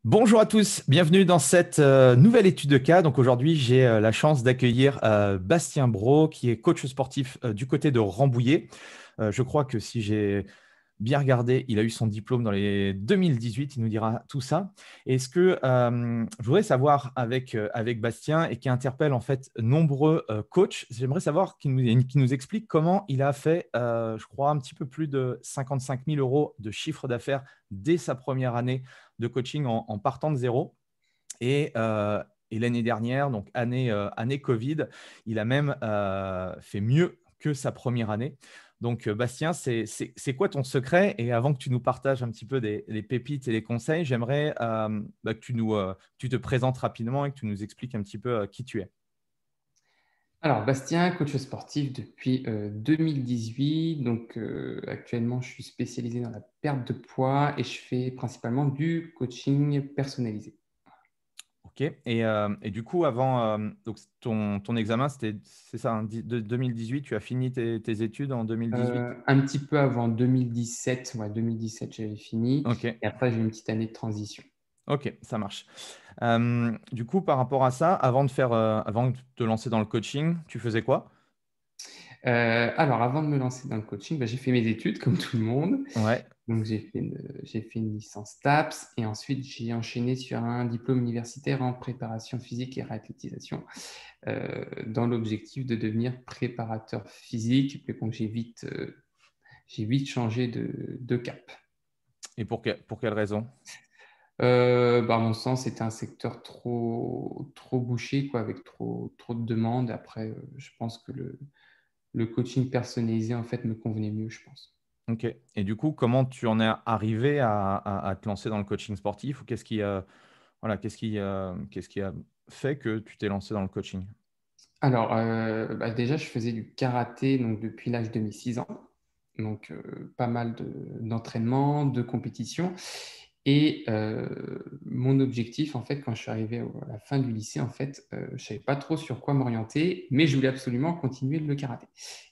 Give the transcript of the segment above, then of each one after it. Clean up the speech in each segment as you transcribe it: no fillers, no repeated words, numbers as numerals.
Bonjour à tous, bienvenue dans cette nouvelle étude de cas. Donc aujourd'hui, j'ai la chance d'accueillir Bastien Brault, qui est coach sportif du côté de Rambouillet. Je crois que si j'ai bien regardé, il a eu son diplôme dans les 2018, il nous dira tout ça. Et ce que je voudrais savoir avec Bastien et qui interpelle en fait nombreux coachs, j'aimerais savoir qu'il nous explique comment il a fait, je crois, un petit peu plus de 55 000 euros de chiffre d'affaires dès sa première année de coaching en partant de zéro. Et, euh, et l'année dernière, donc année Covid, il a même fait mieux que sa première année. Donc, Bastien, c'est quoi ton secret? Et avant que tu nous partages un petit peu les pépites et les conseils, j'aimerais que tu te présentes rapidement et que tu nous expliques un petit peu qui tu es. Alors, Bastien, coach sportif depuis 2018. Donc, actuellement, je suis spécialisé dans la perte de poids et je fais principalement du coaching personnalisé. OK. Et du coup, avant donc ton examen, c'est ça, hein, 2018, tu as fini tes études en 2018? Un petit peu avant 2017, ouais, 2017, j'avais fini. OK. Et après, j'ai eu une petite année de transition. Ok, ça marche. Du coup, par rapport à ça, avant de te lancer dans le coaching, tu faisais quoi? Alors, avant de me lancer dans le coaching, bah, j'ai fait mes études comme tout le monde. Ouais, Donc, j'ai fait une licence TAPS et ensuite j'ai enchaîné sur un diplôme universitaire en préparation physique et réathlétisation dans l'objectif de devenir préparateur physique. Mais bon, j'ai vite changé de cap. et pour quelle raison? À mon sens, c'était un secteur trop bouché, quoi, avec trop de demandes. Après, je pense que le coaching personnalisé, en fait, me convenait mieux, je pense. Ok. Et du coup, comment tu en es arrivé à te lancer dans le coaching sportif ou voilà, qu'est-ce qui a fait que tu t'es lancé dans le coaching? Alors, déjà, je faisais du karaté donc, depuis l'âge de mes 6 ans. Donc, pas mal d'entraînement, de compétition. Et mon objectif, en fait, quand je suis arrivé à la fin du lycée, en fait, je ne savais pas trop sur quoi m'orienter, mais je voulais absolument continuer le karaté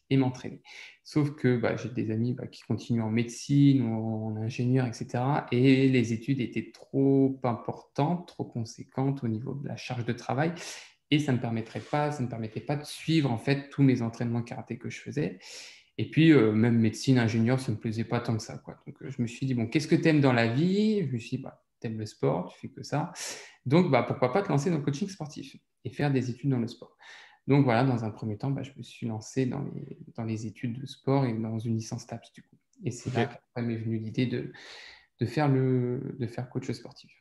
et m'entraîner. Sauf que j'ai des amis qui continuent en médecine ou en ingénieur, etc. Et les études étaient trop importantes, trop conséquentes au niveau de la charge de travail. Et ça ne me permettait pas de suivre en fait tous mes entraînements karaté que je faisais. Et puis, même médecine, ingénieur, ça ne me plaisait pas tant que ça, quoi. Donc, je me suis dit, bon, qu'est-ce que tu aimes dans la vie? Je me suis dit, tu aimes le sport, tu fais que ça. Donc, pourquoi pas te lancer dans le coaching sportif et faire des études dans le sport. Donc, voilà, dans un premier temps, je me suis lancé dans les études de sport et dans une licence TAPS, du coup. Et c'est là Ok. qu'après m'est venue l'idée de faire coach sportif.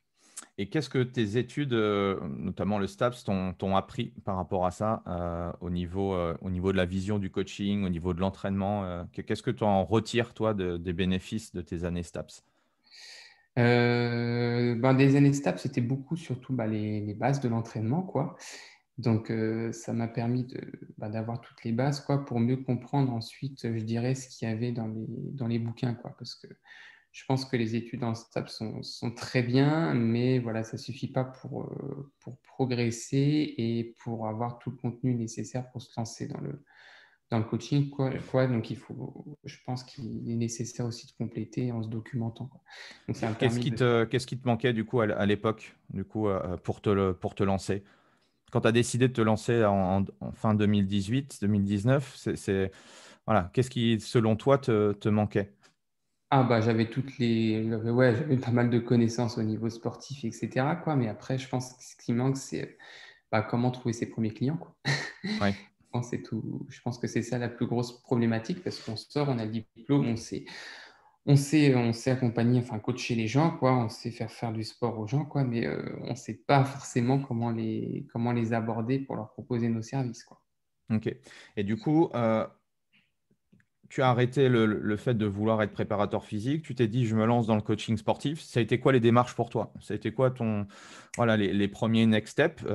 Et qu'est-ce que tes études, notamment le STAPS, t'ont appris par rapport à ça, au niveau de la vision du coaching, au niveau de l'entraînement, qu'est-ce que tu en retires, toi, des bénéfices de tes années STAPS? Des années STAPS, c'était beaucoup surtout les bases de l'entraînement, quoi. Donc, ça m'a permis d'avoir toutes les bases, quoi, pour mieux comprendre ensuite, je dirais, ce qu'il y avait dans les bouquins, quoi. Parce que je pense que les études en STAPS sont très bien, mais voilà, ça suffit pas pour progresser et pour avoir tout le contenu nécessaire pour se lancer dans le coaching, quoi. Donc, je pense qu'il est nécessaire aussi de compléter en se documentant, quoi. Donc, ça m'a permis de faire. Qu'est-ce qui te manquait, du coup, à l'époque, du coup, pour te lancer? Quand tu as décidé de te lancer en fin 2018, 2019, voilà, qu'est-ce qui, selon toi, te manquait? J'avais pas mal de connaissances au niveau sportif, etc., quoi. Mais après, je pense que ce qui manque, c'est comment trouver ses premiers clients, quoi. Ouais. Je pense, c'est tout. Je pense que c'est ça la plus grosse problématique parce qu'on sort, on a le diplôme, on sait accompagner, enfin coacher les gens, quoi. On sait faire du sport aux gens, quoi. Mais on ne sait pas forcément comment les aborder pour leur proposer nos services, quoi. Ok. Et du coup, tu as arrêté le fait de vouloir être préparateur physique. Tu t'es dit, je me lance dans le coaching sportif. Ça a été quoi les démarches pour toi? Ça a été quoi voilà, les premiers next steps?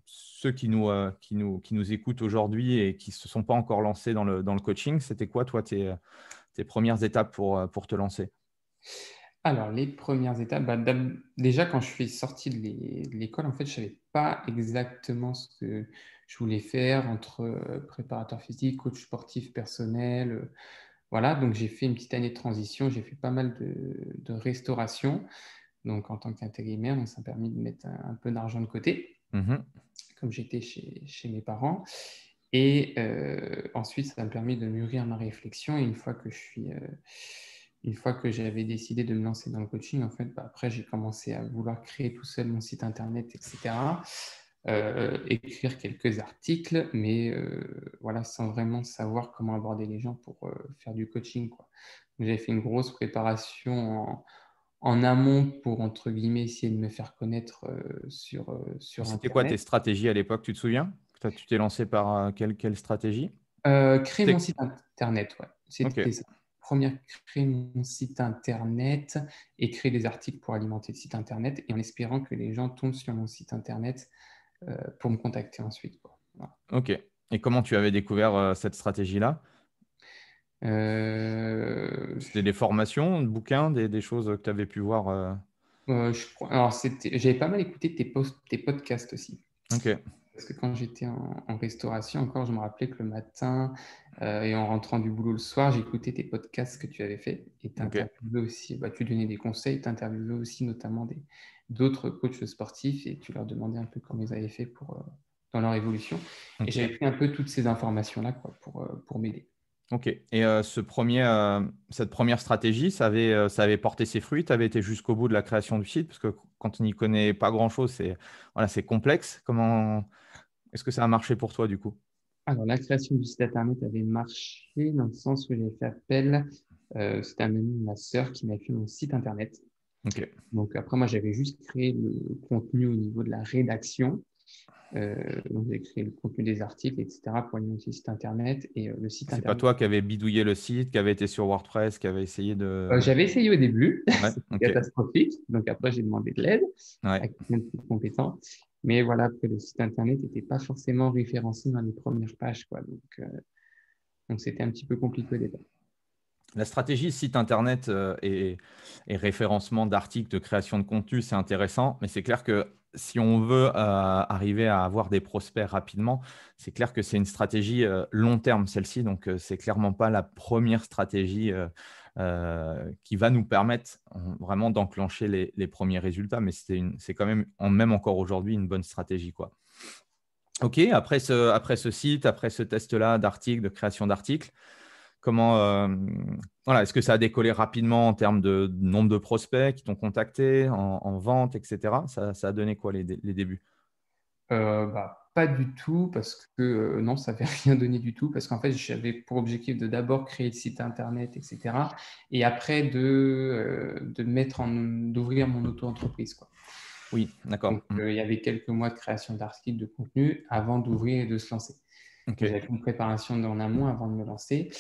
Ceux qui nous écoutent aujourd'hui et qui ne se sont pas encore lancés dans le coaching, c'était quoi, toi, tes premières étapes pour te lancer? Alors, les premières étapes, déjà quand je suis sorti de l'école, en fait, je ne savais pas exactement ce que je voulais faire entre préparateur physique, coach sportif personnel. Voilà, donc j'ai fait une petite année de transition, j'ai fait pas mal de restauration. donc en tant qu'intérimaire. Donc, ça m'a permis de mettre un peu d'argent de côté, Mhm. comme j'étais chez mes parents. Et ensuite, ça m'a permis de mûrir ma réflexion. Et une fois que j'avais décidé de me lancer dans le coaching, en fait, après, j'ai commencé à vouloir créer tout seul mon site internet, etc. Écrire quelques articles, mais voilà, sans vraiment savoir comment aborder les gens pour faire du coaching, quoi. Donc, j'avais fait une grosse préparation en amont pour, entre guillemets, essayer de me faire connaître sur C'était quoi tes Internet. stratégies à l'époque, tu te souviens? Tu t'es lancé par quelle stratégie? Créer mon C'est- site internet, ouais. Ok, C'était ça. Première, créer mon site internet et créer des articles pour alimenter le site internet et en espérant que les gens tombent sur mon site internet pour me contacter ensuite, quoi. Voilà. ok. Et comment tu avais découvert cette stratégie-là? Euh, C'était des formations, des bouquins, des choses que tu avais pu voir alors, j'avais pas mal écouté tes podcasts aussi. Ok, Parce que quand j'étais en restauration, encore, je me rappelais que le matin et en rentrant du boulot le soir, j'écoutais tes podcasts que tu avais fait et tu ok, interviewais aussi, tu donnais des conseils, tu interviewais aussi notamment d'autres coachs sportifs et tu leur demandais un peu comment ils avaient fait dans leur évolution. Et ok. j'avais pris un peu toutes ces informations-là quoi, pour m'aider. Ok. Et cette première stratégie, ça avait porté ses fruits. Tu avais été jusqu'au bout de la création du site, parce que quand on n'y connaît pas grand-chose, c'est complexe. Est-ce que ça a marché pour toi du coup? Alors, la création du site internet avait marché dans le sens où j'ai fait appel, c'était un ami de ma sœur qui m'a fait mon site internet. Ok. Donc après, moi, j'avais juste créé le contenu au niveau de la rédaction. Donc j'ai créé le contenu des articles, etc. pour alimenter le site internet. Et le site C'est pas internet, toi qui avais bidouillé le site, qui avait été sur WordPress, qui avait essayé de. j'avais essayé au début, Ouais. c'était Ok. catastrophique. Donc après, j'ai demandé de l'aide Ouais. à quelqu'un de plus compétent. Mais voilà, après, le site internet n'était pas forcément référencé dans les premières pages, quoi. Donc c'était un petit peu compliqué au départ. La stratégie site internet et référencement d'articles, de création de contenu, c'est intéressant, mais c'est clair que si on veut arriver à avoir des prospects rapidement, c'est clair que c'est une stratégie long terme, celle-ci. Donc, c'est clairement pas la première stratégie qui va nous permettre vraiment d'enclencher les premiers résultats, mais c'est quand même, même encore aujourd'hui, une bonne stratégie, quoi. OK, après ce site, après ce test-là d'articles, de création d'articles, comment, voilà, est-ce que ça a décollé rapidement en termes de nombre de prospects qui t'ont contacté, en vente, etc. Ça a donné quoi les débuts? Pas du tout, parce que non, ça n'avait rien donné du tout, parce qu'en fait, j'avais pour objectif de d'abord créer le site internet, etc. Et après d'ouvrir mon auto-entreprise, quoi. Oui, d'accord. Donc, il y avait quelques mois de création d'articles, de contenu avant d'ouvrir et de se lancer. OK. J'avais fait une préparation en amont avant de me lancer.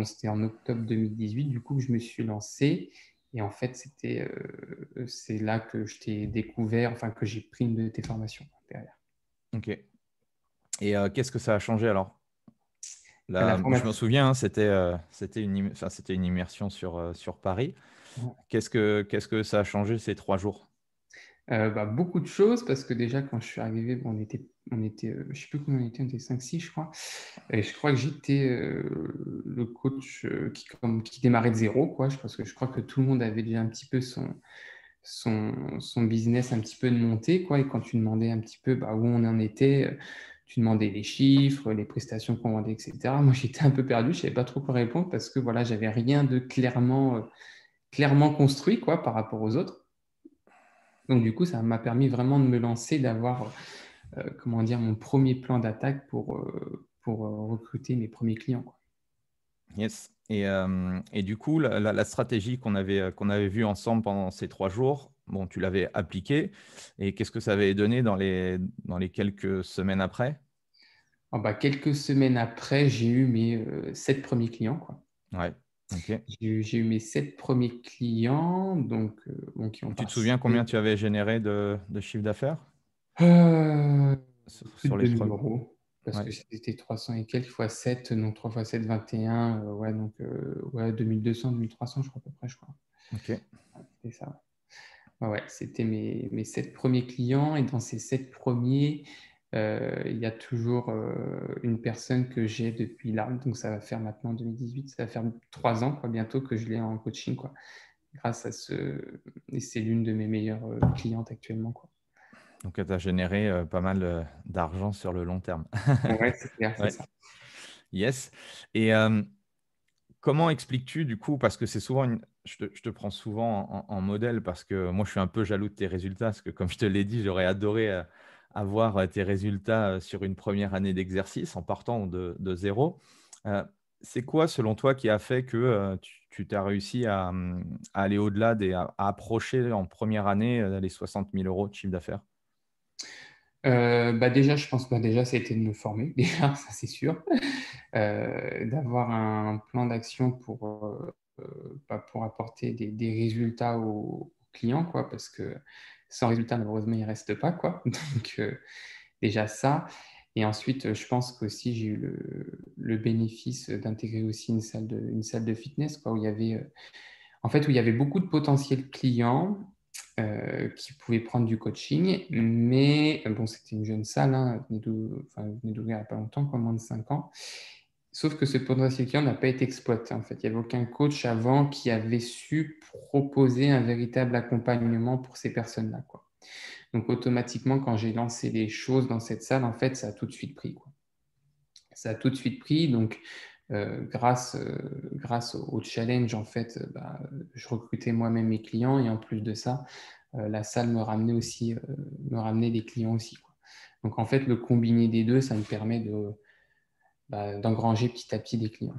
C'était en octobre 2018, du coup, que je me suis lancé. Et en fait, c'est là que je t'ai découvert, enfin, que j'ai pris une de tes formations derrière. OK. Et qu'est-ce que ça a changé alors? La Là, je me formation. souviens, hein, c'était une immersion sur Paris. Qu'est-ce que ça a changé ces 3 jours? Beaucoup de choses parce que déjà quand je suis arrivé, bon, je sais plus combien on était 5-6 je crois. Et je crois que j'étais le coach qui démarrait de zéro, quoi, parce que je crois que tout le monde avait déjà un petit peu son business un petit peu de monté, quoi. Et quand tu demandais un petit peu où on en était, tu demandais les chiffres, les prestations qu'on vendait, etc. Moi j'étais un peu perdu, je savais pas trop quoi répondre parce que voilà, j'avais rien de clairement construit, quoi, par rapport aux autres. Donc, du coup, ça m'a permis vraiment de me lancer, d'avoir, comment dire, mon premier plan d'attaque pour recruter mes premiers clients, quoi. Yes. Et du coup, la stratégie qu'on avait vue ensemble pendant ces 3 jours, bon, tu l'avais appliquée. Et qu'est-ce que ça avait donné dans les quelques semaines après? Quelques semaines après, j'ai eu mes 7 premiers clients, quoi. Ouais. OK. J'ai eu mes 7 premiers clients, donc, bon, qui ont Tu te souviens combien participé. tu avais généré de chiffre d'affaires Euh, Plus sur de les 2000 premiers? euros, parce Ouais. que c'était 300 et quelques fois 7, donc 3 fois 7, 21, ouais, donc ouais, 2200, 2300, je crois, à peu près, je crois. OK. C'est ça. Ouais, ouais, c'était mes 7 premiers clients. Et dans ces 7 premiers, il y a toujours une personne que j'ai depuis là. Donc, ça va faire maintenant 2018, ça va faire 3 ans, quoi, bientôt que je l'ai en coaching, quoi. grâce à ce… Et c'est l'une de mes meilleures clientes actuellement, quoi. Donc, tu as généré pas mal d'argent sur le long terme. Ouais, c'est clair, c'est Ouais, ça. yes. Et comment expliques-tu du coup, parce que c'est souvent je te prends souvent en modèle parce que moi je suis un peu jaloux de tes résultats, parce que comme je te l'ai dit, j'aurais adoré avoir tes résultats sur une première année d'exercice en partant de zéro. Euh, c'est quoi selon toi qui a fait que tu t'as réussi à aller au-delà à approcher en première année les 60 000 euros de chiffre d'affaires? Déjà, je pense que déjà, ça a été de me former, déjà, ça c'est sûr. D'avoir un plan d'action pour apporter des résultats aux clients, quoi, parce que sans résultat, malheureusement, il ne reste pas, quoi. Donc, déjà ça. Et ensuite, je pense qu'aussi, j'ai eu le bénéfice d'intégrer aussi une salle de fitness, quoi, où il y avait, en fait, où il y avait beaucoup de potentiels clients qui pouvaient prendre du coaching, mais bon, c'était une jeune salle, hein, elle venait d'ouvrir il n'y a pas longtemps, quoi, moins de 5 ans. Sauf que ce potentiel client n'a pas été exploité. En fait, il n'y avait aucun coach avant qui avait su proposer un véritable accompagnement pour ces personnes-là, quoi. Donc, automatiquement, quand j'ai lancé les choses dans cette salle, en fait, ça a tout de suite pris, quoi. Ça a tout de suite pris. Donc, grâce au challenge, en fait, je recrutais moi-même mes clients et en plus de ça, la salle me ramenait des clients aussi, quoi. Donc, en fait, le combiné des deux, ça me permet d'engranger petit à petit des clients.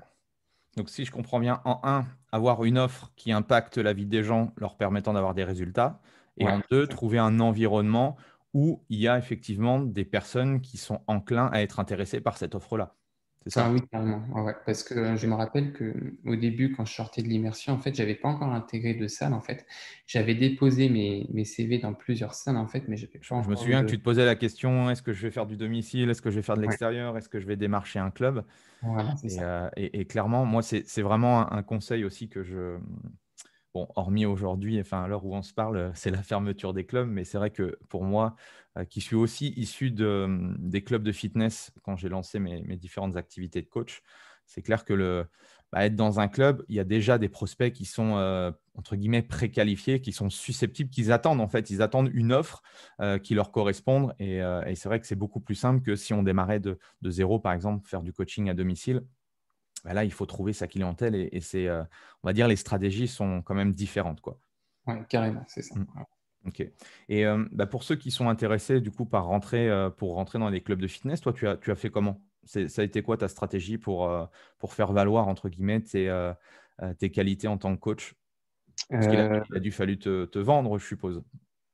Donc, si je comprends bien, en un, avoir une offre qui impacte la vie des gens, leur permettant d'avoir des résultats. Et Ouais. en deux, trouver un environnement où il y a effectivement des personnes qui sont enclins à être intéressées par cette offre-là. C'est Ah ça? oui, carrément. Ouais, ouais. Parce que je Ok. me rappelle que au début, quand je sortais de l'immersion, en fait, j'avais pas encore intégré de salle, en fait. J'avais déposé mes CV dans plusieurs salles, en fait, mais j'avais pas Je me encore eu souviens que de… tu te posais la question, est-ce que je vais faire du domicile? Est-ce que je vais faire de Ouais, l'extérieur? Est-ce que je vais démarcher un club? voilà, c'est Et, ça. et clairement, moi, c'est vraiment un conseil aussi que je, bon, hormis aujourd'hui, enfin, à l'heure où on se parle, c'est la fermeture des clubs, mais c'est vrai que pour moi, qui suis aussi issu des clubs de fitness quand j'ai lancé mes différentes activités de coach, c'est clair que être dans un club, il y a déjà des prospects qui sont, entre guillemets, préqualifiés, qui sont susceptibles, qu'ils attendent en fait, ils attendent une offre qui leur corresponde. Et c'est vrai que c'est beaucoup plus simple que si on démarrait de zéro, par exemple, faire du coaching à domicile. Bah là, il faut trouver sa clientèle et c'est, on va dire, les stratégies sont quand même différentes, quoi. Ouais, carrément, c'est ça. Mm. Ouais. Ok. Et pour ceux qui sont intéressés du coup pour rentrer dans les clubs de fitness, toi, tu as fait comment? Ça a été quoi ta stratégie pour faire valoir, entre guillemets, tes qualités en tant que coach? Parce Euh, il a dû fallu te vendre, je suppose.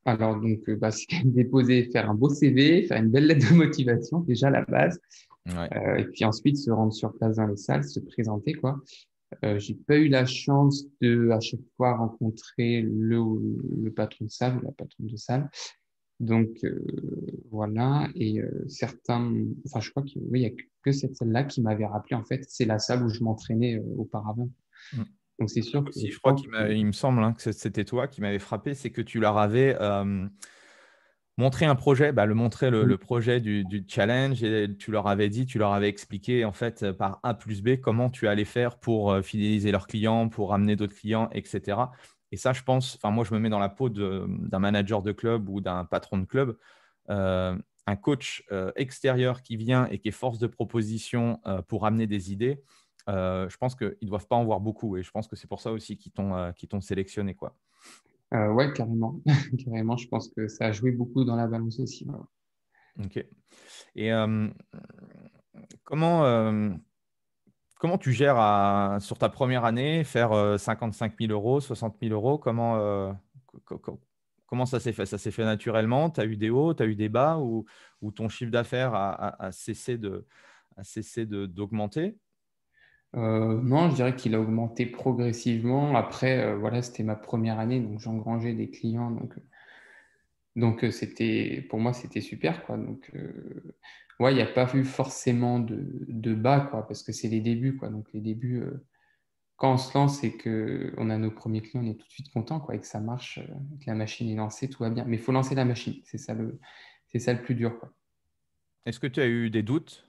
alors, donc, c'est quand même déposer, faire un beau CV, faire une belle lettre de motivation, déjà à la base. Ouais. Et puis ensuite, se rendre sur place dans les salles, se présenter, quoi. J'ai pas eu la chance de, à chaque fois, rencontrer le patron de salle ou la patronne de salle. Donc, voilà. Et certains, enfin, je crois qu'il oui, il y a que cette salle-là qui m'avait rappelé, en fait, c'est la salle où je m'entraînais auparavant. Mm. Donc, c'est sûr que Aussi, je je crois pense que… il me semble hein, que c'était toi qui m'avait frappé, c'est que tu leur avais montré un projet, montrer le projet du challenge et tu leur avais dit, tu leur avais expliqué en fait par A plus B comment tu allais faire pour fidéliser leurs clients, pour ramener d'autres clients, etc. Et ça, je pense, enfin moi je me mets dans la peau d'un manager de club ou d'un patron de club. Euh, un coach extérieur qui vient et qui est force de proposition pour amener des idées, je pense qu'ils ne doivent pas en voir beaucoup. Et je pense que c'est pour ça aussi qu'ils t'ont sélectionné, quoi. Ouais, carrément. Carrément, je pense que ça a joué beaucoup dans la balance aussi. Ouais. Ok. Et comment, comment tu gères sur ta première année, faire 55 000 euros, 60 000 euros, co- co- comment ça s'est fait? Ça s'est fait naturellement? Tu as eu des hauts, tu as eu des bas ou ton chiffre d'affaires a cessé d'augmenter? Non, je dirais qu'il a augmenté progressivement. Après, voilà, c'était ma première année, donc j'engrangeais des clients. Donc c'était, pour moi, c'était super, quoi. Donc, ouais, il n'y a pas eu forcément de bas, quoi, parce que c'est les débuts, quoi. Donc, les débuts, quand on se lance et qu'on a nos premiers clients, on est tout de suite content, quoi, et que ça marche, que la machine est lancée, tout va bien. Mais il faut lancer la machine, c'est ça le plus dur, quoi. Est-ce que tu as eu des doutes?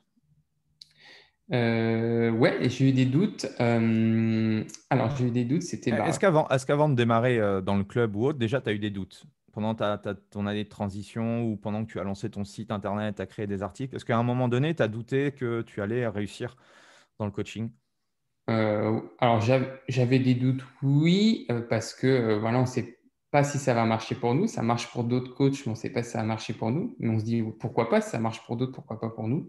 Ouais, et j'ai eu des doutes. Alors, j'ai eu des doutes, c'était Est-ce qu'avant de démarrer dans le club ou autre, déjà, tu as eu des doutes? Pendant ton année de transition ou pendant que tu as lancé ton site internet, tu as créé des articles, est-ce qu'à un moment donné, tu as douté que tu allais réussir dans le coaching? alors j'avais des doutes, oui, parce que voilà, on ne sait pas si ça va marcher pour nous. Ça marche pour d'autres coachs, mais on ne sait pas si ça va marcher pour nous. Mais on se dit pourquoi pas, si ça marche pour d'autres, pourquoi pas pour nous.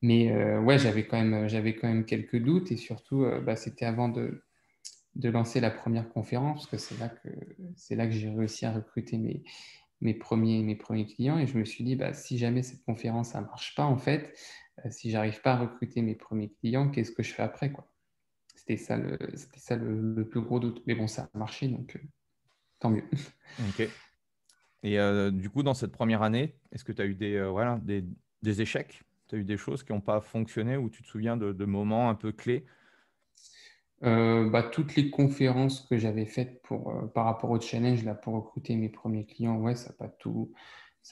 Mais ouais, j'avais quand même quelques doutes et surtout, c'était avant de lancer la première conférence, parce que c'est là que j'ai réussi à recruter mes premiers clients. Et je me suis dit, si jamais cette conférence, ça ne marche pas, en fait, si j'arrive pas à recruter mes premiers clients, qu'est-ce que je fais après, quoi? C'était ça le plus gros doute. Mais bon, ça a marché, donc tant mieux. Ok. Et du coup, dans cette première année, est-ce que tu as eu voilà, des échecs? Tu as eu des choses qui n'ont pas fonctionné ou tu te souviens de moments un peu clés? Toutes les conférences que j'avais faites par rapport au challenge là, pour recruter mes premiers clients, ouais, ça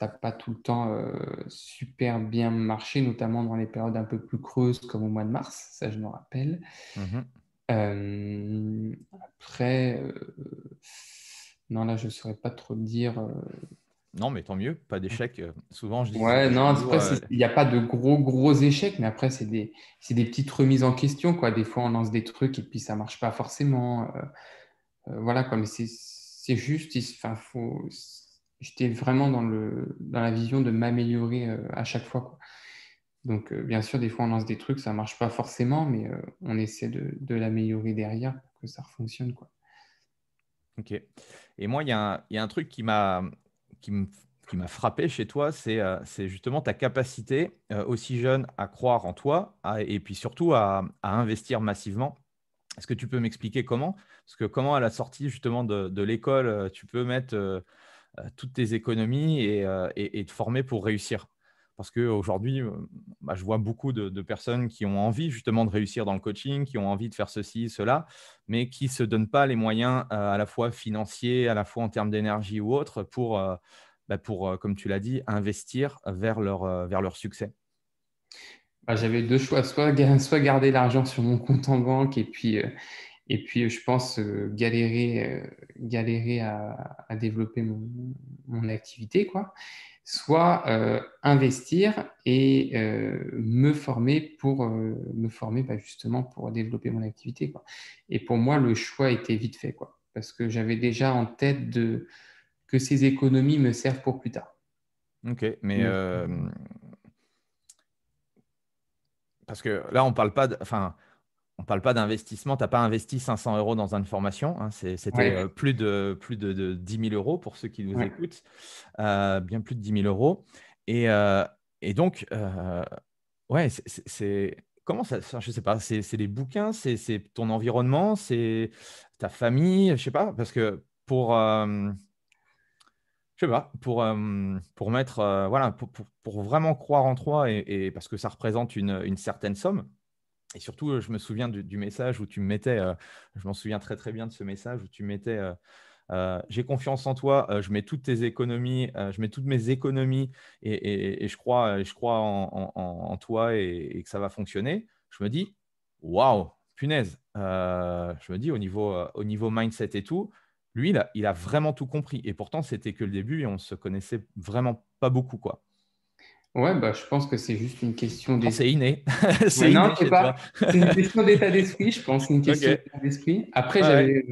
n'a pas tout le temps super bien marché, notamment dans les périodes un peu plus creuses comme au mois de mars, ça je me rappelle. Mhm. Après, non, là je ne saurais pas trop te dire. Non, mais tant mieux, pas d'échecs. Souvent, je dis Ouais, non, aux après, gens, il n'y a pas de gros, gros échecs, mais après, c'est des petites remises en question, quoi. Des fois, on lance des trucs et puis ça marche pas forcément. Voilà, quoi. Mais c'est juste, enfin, j'étais vraiment dans la vision de m'améliorer à chaque fois, quoi. Donc, bien sûr, des fois, on lance des trucs, ça marche pas forcément, mais on essaie de l'améliorer derrière pour que ça fonctionne, quoi. ok. Et moi, il y a un truc qui me- qui m'a frappé chez toi, c'est justement ta capacité, aussi jeune, à croire en toi et puis surtout à investir massivement. Est-ce que tu peux m'expliquer comment? Parce que comment à la sortie justement de l'école, tu peux mettre toutes tes économies et te former pour réussir. Parce qu'aujourd'hui, je vois beaucoup de personnes qui ont envie justement de réussir dans le coaching, qui ont envie de faire ceci, cela, mais qui ne se donnent pas les moyens à la fois financiers, à la fois en termes d'énergie ou autre, pour comme tu l'as dit, investir vers leur succès. J'avais deux choix, soit garder l'argent sur mon compte en banque et puis, je pense galérer à développer mon activité, quoi. Soit investir et me former justement pour développer mon activité, quoi. Et pour moi, le choix était vite fait, quoi. Parce que j'avais déjà en tête que ces économies me servent pour plus tard. Ok, mais Donc, parce que là, on parle pas d'investissement. Tu n'as pas investi 500 euros dans une formation, hein. C'était ouais, plus de 10 000 euros pour ceux qui nous ouais. écoutent, bien plus de 10 000 euros. Et, euh, et donc, ouais, comment ça, je sais pas, c'est les bouquins, c'est ton environnement, c'est ta famille, je sais pas, parce que je sais pas, pour mettre, voilà, pour vraiment croire en toi et parce que ça représente une certaine somme. Et surtout, je me souviens du message où tu me mettais, je m'en souviens très très bien de ce message où tu me mettais, j'ai confiance en toi, je mets toutes tes économies, je mets toutes mes économies et je crois en toi et que ça va fonctionner. Je me dis, waouh, punaise. Je me dis au niveau mindset et tout, lui, il a vraiment tout compris. Et pourtant, c'était que le début et on se connaissait vraiment pas beaucoup, quoi. Ouais, je pense que c'est juste une question Non, c'est d'esprit. inné. Ouais, C'est non, inné c'est chez toi. pas. C'est une question d'état d'esprit, je pense. C'est une Ok. question d'état d'esprit. Après, Ouais,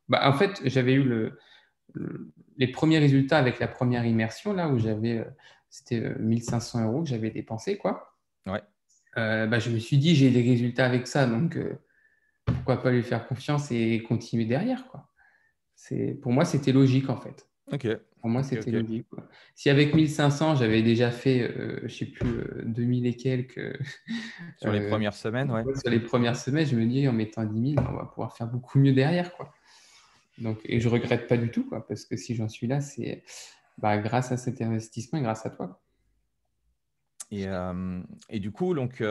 ouais. en fait, j'avais eu les premiers résultats avec la première immersion, là, où c'était 1500 euros que j'avais dépensé, quoi. Ouais. Je me suis dit, j'ai des résultats avec ça, donc pourquoi pas lui faire confiance et continuer derrière, quoi. Pour moi, c'était logique, en fait. Ok. Pour moi, Ok, c'était ok. logique, quoi. Si avec 1500, j'avais déjà fait, je sais plus, 2000 et quelques Sur les euh, premières semaines, ouais. ouais, sur les premières semaines, je me dis, en mettant 10 000, on va pouvoir faire beaucoup mieux derrière, quoi. Donc, et je regrette pas du tout, quoi, parce que si j'en suis là, c'est grâce à cet investissement et grâce à toi, quoi. Et du coup, donc,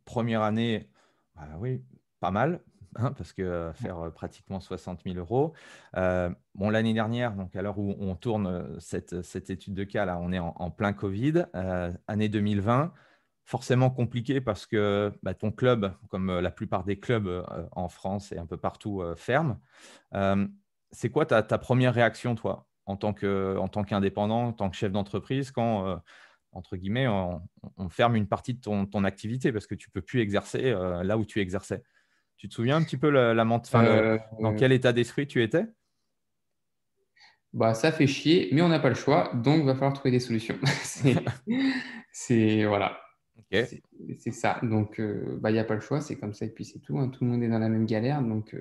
première année, oui, pas mal, hein, parce que faire pratiquement 60 000 euros. Bon, l'année dernière, donc à l'heure où on tourne cette étude de cas, là, on est en plein Covid, année 2020. forcément compliqué parce que ton club, comme la plupart des clubs en France et un peu partout, ferme. Euh, c'est quoi ta première réaction, toi, en tant qu'indépendant, en tant que chef d'entreprise, quand, entre guillemets, on ferme une partie de ton activité parce que tu ne peux plus exercer là où tu exerçais? Tu te souviens un petit peu Euh, dans quel état d'esprit tu étais? Bah, ça fait chier, mais on n'a pas le choix, donc il va falloir trouver des solutions. C'est, voilà, Ok. c'est ça. Donc, bah, il n'y a pas le choix, c'est comme ça, et puis c'est tout, hein. Tout le monde est dans la même galère, donc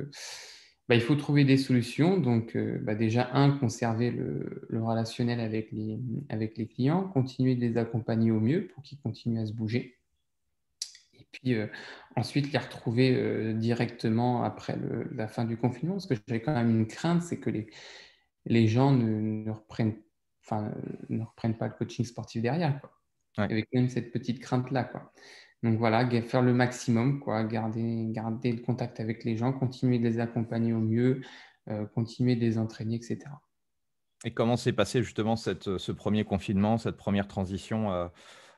bah, il faut trouver des solutions. Donc, bah, déjà, conserver le relationnel avec les clients, continuer de les accompagner au mieux pour qu'ils continuent à se bouger. Et puis ensuite, les retrouver directement après la fin du confinement, parce que j'avais quand même une crainte, c'est que les gens enfin, ne reprennent pas le coaching sportif derrière, quoi. Ouais. Avec même cette petite crainte-là, quoi. Donc voilà, faire le maximum, quoi, garder le contact avec les gens, continuer de les accompagner au mieux, continuer de les entraîner, etc. Et comment s'est passé justement ce premier confinement, cette première transition?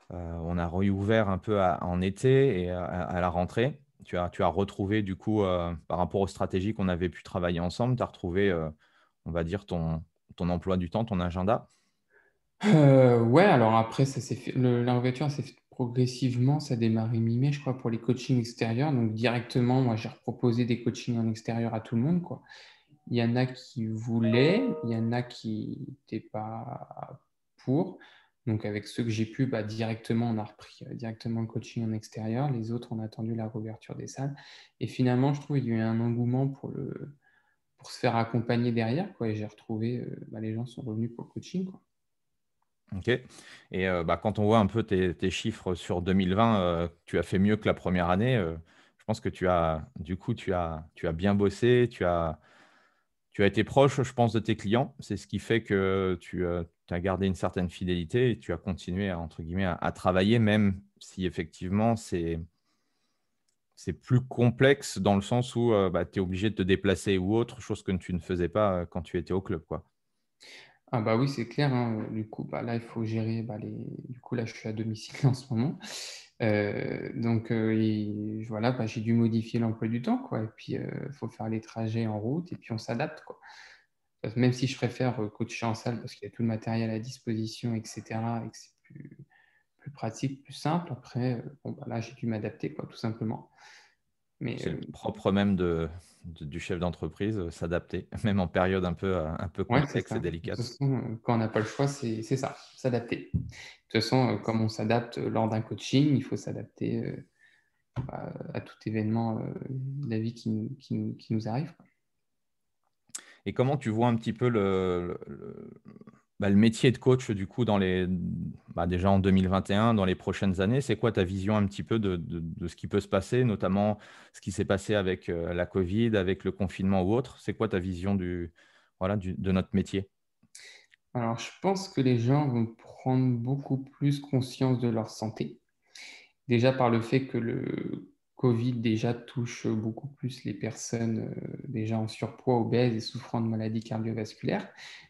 On a réouvert un peu en été et à la rentrée. Tu as retrouvé, du coup, par rapport aux stratégies qu'on avait pu travailler ensemble, tu as retrouvé, on va dire, ton emploi du temps, ton agenda. Ouais, alors après, ça s'est fait, la réouverture s'est faite progressivement, ça a démarré mi-mai, je crois, pour les coachings extérieurs. Donc directement, moi, j'ai proposé des coachings en extérieur à tout le monde, quoi. Il y en a qui voulaient, il y en a qui n'étaient pas pour. Donc avec ceux que j'ai pu, bah, directement, on a repris directement le coaching en extérieur. Les autres, on a attendu la réouverture des salles. Et finalement, je trouve qu'il y a eu un engouement pour se faire accompagner derrière, quoi. Et j'ai retrouvé, bah, les gens sont revenus pour le coaching, quoi. Ok. Et quand on voit un peu tes chiffres sur 2020, tu as fait mieux que la première année. Je pense que du coup, tu as bien bossé, tu as été proche, je pense, de tes clients. C'est ce qui fait que tu as gardé une certaine fidélité et tu as continué, entre guillemets, à travailler, même si effectivement, c'est plus complexe dans le sens où tu es obligé de te déplacer ou autre, chose que tu ne faisais pas quand tu étais au club, quoi. Ah bah oui, c'est clair, hein. Du coup, bah là, il faut gérer Du coup, là, je suis à domicile en ce moment. Donc, voilà, bah, j'ai dû modifier l'emploi du temps, quoi. Et puis, il faut faire les trajets en route et puis on s'adapte, quoi. Parce que même si je préfère coacher en salle parce qu'il y a tout le matériel à disposition, etc., et que c'est plus pratique, plus simple, après, bon, bah là, j'ai dû m'adapter, quoi, tout simplement. Mais C'est le propre même du chef d'entreprise, s'adapter, même en période un peu ouais, c'est complexe et ça. De toute délicate. façon, quand on n'a pas le choix, c'est ça, s'adapter. De toute façon, comme on s'adapte lors d'un coaching, il faut s'adapter à tout événement de la vie qui nous arrive, quoi. Et comment tu vois un petit peu le métier de coach, du coup, déjà en 2021, dans les prochaines années? C'est quoi ta vision un petit peu de ce qui peut se passer, notamment ce qui s'est passé avec la Covid, avec le confinement ou autre? C'est quoi ta vision de notre métier? Alors, je pense que les gens vont prendre beaucoup plus conscience de leur santé. Déjà par le fait que le Covid déjà touche beaucoup plus les personnes déjà en surpoids, obèses et souffrant de maladies cardiovasculaires.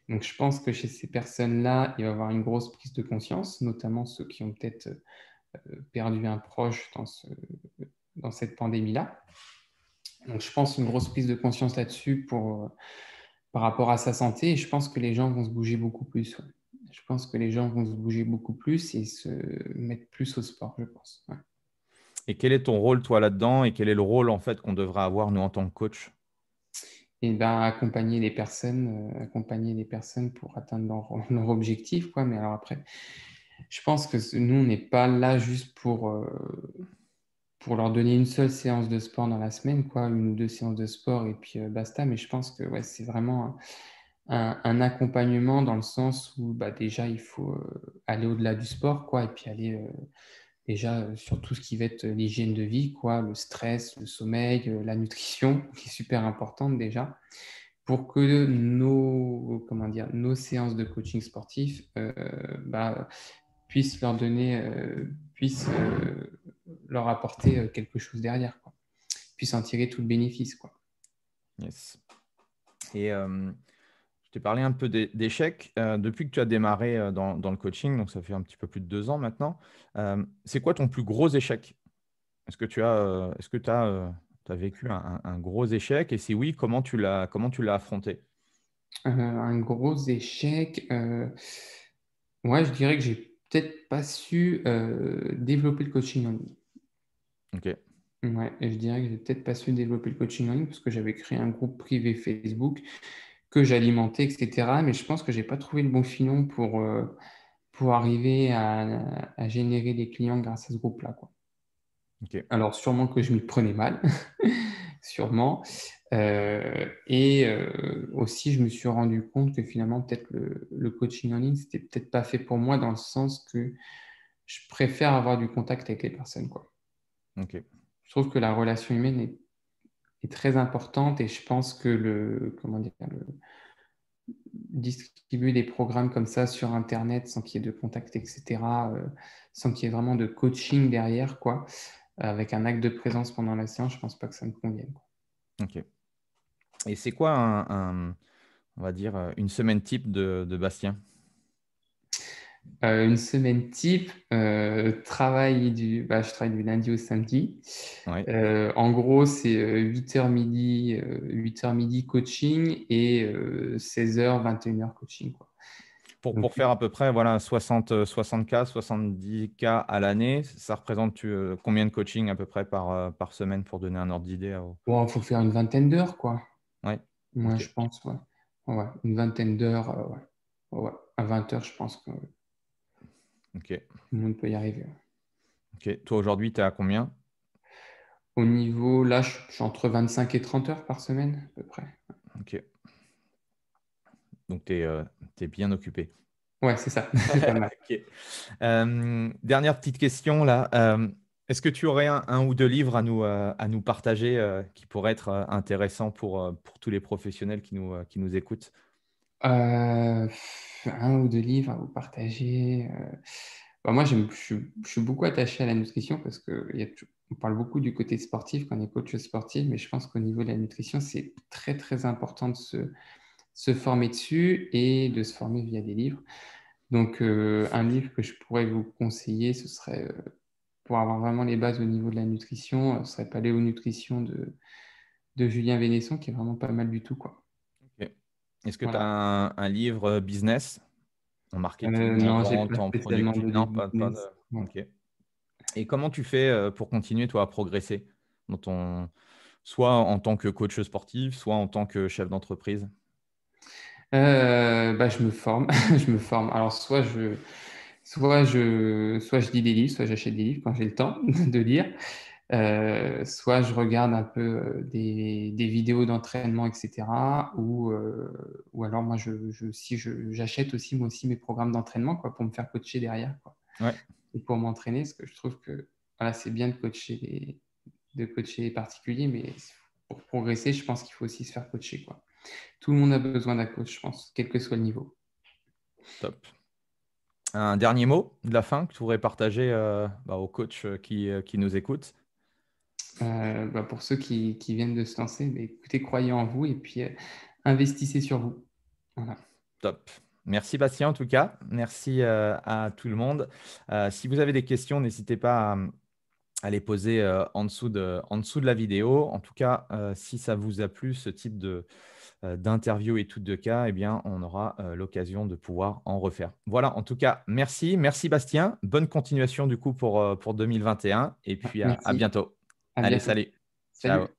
Donc je pense que chez ces personnes-là, il va y avoir une grosse prise de conscience, notamment ceux qui ont peut-être perdu un proche dans cette pandémie-là. Donc je pense une grosse prise de conscience là-dessus par rapport à sa santé, et je pense que les gens vont se bouger beaucoup plus. Ouais. Je pense que les gens vont se bouger beaucoup plus et se mettre plus au sport, je pense. Ouais. Et quel est ton rôle, toi, là-dedans? Et quel est le rôle, en fait, qu'on devrait avoir, nous, en tant que coach? Et ben, accompagner les personnes pour atteindre leur objectif, quoi. Mais alors après, je pense que nous, on n'est pas là juste pour leur donner une seule séance de sport dans la semaine, quoi, une ou deux séances de sport et puis basta. Mais je pense que ouais, c'est vraiment un accompagnement dans le sens où bah, déjà, il faut aller au-delà du sport, quoi, et puis aller déjà sur tout ce qui va être l'hygiène de vie, quoi, le stress, le sommeil, la nutrition, qui est super importante déjà pour que comment dire, nos séances de coaching sportif bah, puissent puissent leur apporter quelque chose derrière, quoi. Puissent en tirer tout le bénéfice, quoi. Yes. Et t'ai parlé un peu d'échecs. Depuis que tu as démarré dans le coaching, donc ça fait un petit peu plus de 2 ans maintenant, c'est quoi ton plus gros échec? Est-ce que tu as vécu un gros échec? Et si oui, comment tu l'as affronté? Un gros échec. Ouais, je dirais que j'ai peut-être pas su développer le coaching en ligne. Ok, Ouais, et je dirais que j'ai peut-être pas su développer le coaching en ligne parce que j'avais créé un groupe privé Facebook que j'alimentais, etc. Mais je pense que j'ai pas trouvé le bon filon pour arriver à générer des clients grâce à ce groupe-là, quoi. ok, Alors, sûrement que je m'y prenais mal, sûrement. Et aussi, je me suis rendu compte que finalement, peut-être le coaching en ligne, c'était peut-être pas fait pour moi dans le sens que je préfère avoir du contact avec les personnes, quoi. ok. Je trouve que la relation humaine est très importante et je pense que comment dire, distribuer des programmes comme ça sur Internet sans qu'il y ait de contact, etc., sans qu'il y ait vraiment de coaching derrière, quoi, avec un acte de présence pendant la séance, je pense pas que ça me convienne, quoi. Ok. Et c'est quoi on va dire, une semaine type de Bastien? Une semaine type, je travaille du lundi au samedi. Ouais. En gros, c'est 8h midi, 8h midi coaching et 16h, 21h coaching, quoi. Donc, Pour faire à peu près voilà, 60K, 70K à l'année, ça représente combien de coaching à peu près par semaine pour donner un ordre d'idée bon, il faut faire une vingtaine d'heures, quoi. Ouais, Moi, ok. je pense, ouais. Ouais, une vingtaine d'heures, ouais. Ouais. À 20 heures, je pense que tout Ok. le monde peut y arriver, ouais. Ok. Toi, aujourd'hui, tu es à combien? Au niveau, là, je suis entre 25 et 30 heures par semaine, à peu près. Ok. Donc, tu es bien occupé. Ouais, c'est ça, c'est pas mal. Ok. Dernière petite question là. Est-ce que tu aurais un ou deux livres à nous partager qui pourraient être intéressants pour tous les professionnels qui nous écoutent? Euh, un ou deux livres à vous partager. Bah, moi, je suis beaucoup attaché à la nutrition parce que on parle beaucoup du côté sportif quand on est coach sportif, mais je pense qu'au niveau de la nutrition, c'est très, très important de se former dessus et de se former via des livres. Donc, un livre que je pourrais vous conseiller, ce serait, pour avoir vraiment les bases au niveau de la nutrition, ce serait Paléo Nutrition de Julien Vénesson, qui est vraiment pas mal du tout, quoi. Ok. Est-ce que tu as Voilà. un livre business en marketing, en Non, j'ai vente, pas en spécialement productif? de Non, livre pas de. business. Ouais. Ok. Et comment tu fais pour continuer, toi, à progresser soit en tant que coach sportif, soit en tant que chef d'entreprise? Bah, je me forme, je me forme. Alors, soit je lis des livres, soit j'achète des livres quand j'ai le temps de lire. Soit je regarde un peu des vidéos d'entraînement, etc. Ou alors moi, j'achète aussi moi aussi mes programmes d'entraînement, quoi, pour me faire coacher derrière, quoi, Ouais, et pour m'entraîner, parce que je trouve que voilà, c'est bien de coacher les particuliers, mais pour progresser, je pense qu'il faut aussi se faire coacher, quoi. Tout le monde a besoin d'un coach, je pense, quel que soit le niveau. top. Un dernier mot de la fin que tu voudrais partager aux coachs qui nous écoutent? Bah, pour ceux qui viennent de se lancer, bah, écoutez, croyez en vous et puis investissez sur vous. Voilà. Top. Merci Bastien en tout cas. Merci à tout le monde. Si vous avez des questions, n'hésitez pas à les poser en dessous de la vidéo. En tout cas, si ça vous a plu, ce type d'interview et tout de cas, eh bien, on aura l'occasion de pouvoir en refaire. Voilà, en tout cas, merci. Merci Bastien. Bonne continuation du coup pour 2021 et Ouais, puis à merci. bientôt. À Allez, bientôt. salut. Ciao. Salut.